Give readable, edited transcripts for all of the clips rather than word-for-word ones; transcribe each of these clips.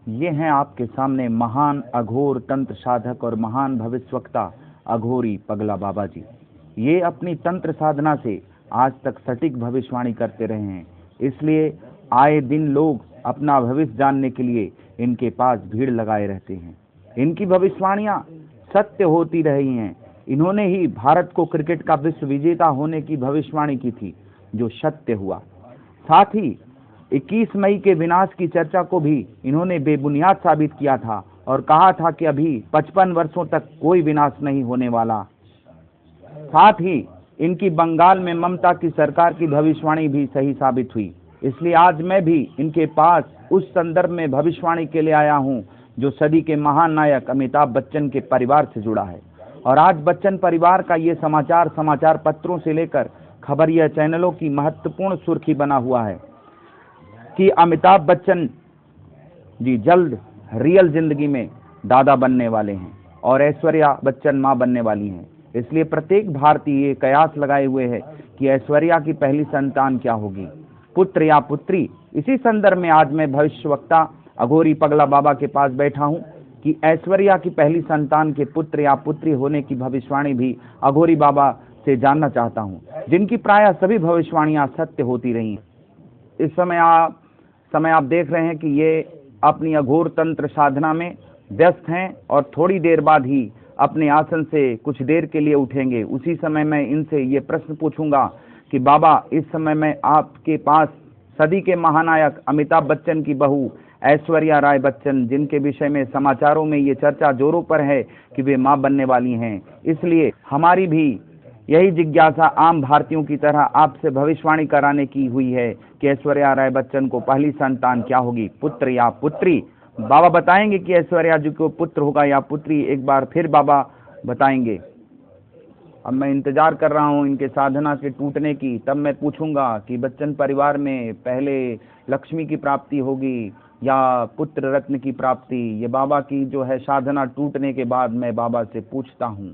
ये हैं आपके सामने महान अघोर तंत्र साधक और महान भविष्यवक्ता अघोरी पगला बाबा जी। ये अपनी तंत्र साधना से आज तक सटीक भविष्यवाणी करते रहे हैं, इसलिए आए दिन लोग अपना भविष्य जानने के लिए इनके पास भीड़ लगाए रहते हैं। इनकी भविष्यवाणियां सत्य होती रही हैं। इन्होंने ही भारत को क्रिकेट का विश्व विजेता होने की भविष्यवाणी की थी, जो सत्य हुआ। साथ ही 21 मई के विनाश की चर्चा को भी इन्होंने बेबुनियाद साबित किया था और कहा था कि अभी 55 वर्षों तक कोई विनाश नहीं होने वाला। साथ ही इनकी बंगाल में ममता की सरकार की भविष्यवाणी भी सही साबित हुई। इसलिए आज मैं भी इनके पास उस संदर्भ में भविष्यवाणी के लिए आया हूं, जो सदी के महान नायक अमिताभ बच्चन के परिवार से जुड़ा है। और आज बच्चन परिवार का ये समाचार पत्रों से लेकर खबरिया चैनलों की महत्वपूर्ण सुर्खी बना हुआ है कि अमिताभ बच्चन जी जल्द रियल जिंदगी में दादा बनने वाले हैं और ऐश्वर्या बच्चन मां बनने वाली हैं। इसलिए प्रत्येक भारतीय ये कयास लगाए हुए है कि ऐश्वर्या की पहली संतान क्या होगी, पुत्र या पुत्री। इसी संदर्भ में आज मैं भविष्यवक्ता अघोरी पगला बाबा के पास बैठा हूं कि ऐश्वर्या की पहली संतान के पुत्र या पुत्री होने की भविष्यवाणी भी अघोरी बाबा से जानना चाहता हूं, जिनकी प्रायः सभी भविष्यवाणियां सत्य होती रही। इस समय आप देख रहे हैं कि ये अपनी अघोर तंत्र साधना में व्यस्त हैं और थोड़ी देर बाद ही अपने आसन से कुछ देर के लिए उठेंगे। उसी समय मैं इनसे ये प्रश्न पूछूंगा कि बाबा, इस समय मैं आपके पास सदी के महानायक अमिताभ बच्चन की बहू ऐश्वर्या राय बच्चन, जिनके विषय में समाचारों में ये चर्चा जोरों पर है कि वे मां बनने वाली हैं, इसलिए हमारी भी यही जिज्ञासा आम भारतीयों की तरह आपसे भविष्यवाणी कराने की हुई है कि ऐश्वर्या राय बच्चन को पहली संतान क्या होगी, पुत्र या पुत्री। बाबा बताएंगे कि ऐश्वर्या जी को पुत्र होगा या पुत्री। एक बार फिर बाबा बताएंगे। अब मैं इंतजार कर रहा हूं इनके साधना के टूटने की, तब मैं पूछूंगा कि बच्चन परिवार में पहले लक्ष्मी की प्राप्ति होगी या पुत्र रत्न की प्राप्ति। ये बाबा की जो है साधना टूटने के बाद मैं बाबा से पूछता हूं।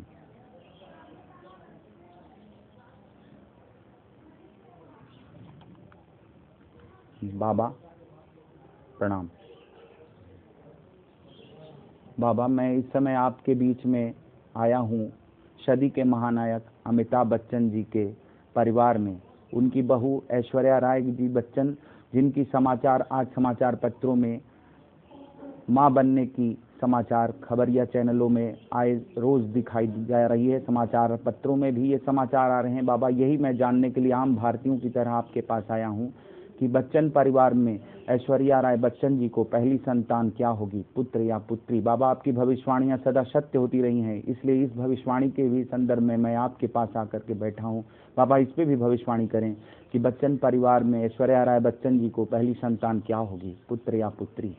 बाबा प्रणाम। बाबा, मैं इस समय आपके बीच में आया हूँ सदी के महानायक अमिताभ बच्चन जी के परिवार में। उनकी बहू ऐश्वर्या राय जी बच्चन, जिनकी आज समाचार पत्रों में मां बनने की समाचार खबरिया चैनलों में आए रोज दिखाई जा रही है, समाचार पत्रों में भी ये समाचार आ रहे हैं। बाबा, यही मैं जानने के लिए आम भारतीयों की तरह आपके पास आया हूँ कि बच्चन परिवार में ऐश्वर्या राय बच्चन जी को पहली संतान क्या होगी, पुत्र या पुत्री। बाबा, आपकी भविष्यवाणियां सदा सत्य होती रही हैं, इसलिए इस भविष्यवाणी के भी संदर्भ में मैं आपके पास आकर के बैठा हूं। बाबा, इस पे भी भविष्यवाणी करें कि बच्चन परिवार में ऐश्वर्या राय बच्चन जी को पहली संतान क्या होगी, पुत्र या पुत्री।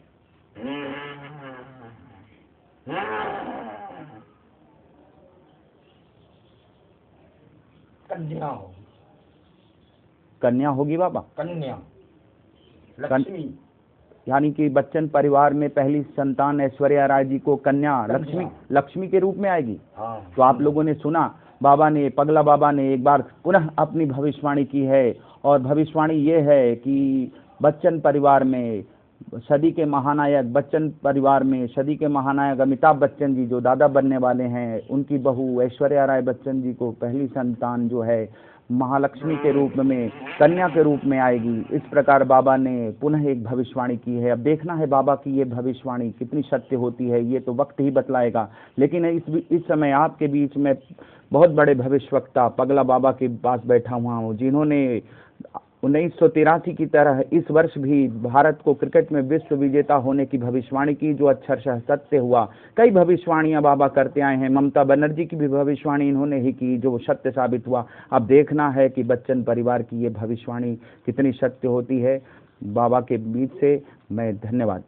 कन्या होगी। कन्या होगी बाबा? कन्या, लक्ष्मी। यानी कि बच्चन परिवार में पहली संतान ऐश्वर्या राय जी को कन्या लक्ष्मी के रूप में आएगी। तो आप लोगों ने सुना, पगला बाबा ने एक बार पुनः अपनी भविष्यवाणी की है और भविष्यवाणी ये है कि बच्चन परिवार में सदी के महानायक अमिताभ बच्चन जी जो दादा बनने वाले हैं, उनकी बहू ऐश्वर्या राय बच्चन जी को पहली संतान जो है महालक्ष्मी के रूप में, कन्या के रूप में आएगी। इस प्रकार बाबा ने पुनः एक भविष्यवाणी की है। अब देखना है बाबा की ये भविष्यवाणी कितनी सत्य होती है, ये तो वक्त ही बतलाएगा। लेकिन इस समय आपके बीच में बहुत बड़े भविष्यवक्ता पगला बाबा के पास बैठा हुआ हूँ, जिन्होंने 1983 की तरह इस वर्ष भी भारत को क्रिकेट में विश्व विजेता होने की भविष्यवाणी की, जो अक्षरशः सत्य हुआ। कई भविष्यवाणियां बाबा करते आए हैं। ममता बनर्जी की भी भविष्यवाणी इन्होंने ही की, जो सत्य साबित हुआ। अब देखना है कि बच्चन परिवार की ये भविष्यवाणी कितनी सत्य होती है। बाबा के बीच से मैं धन्यवाद।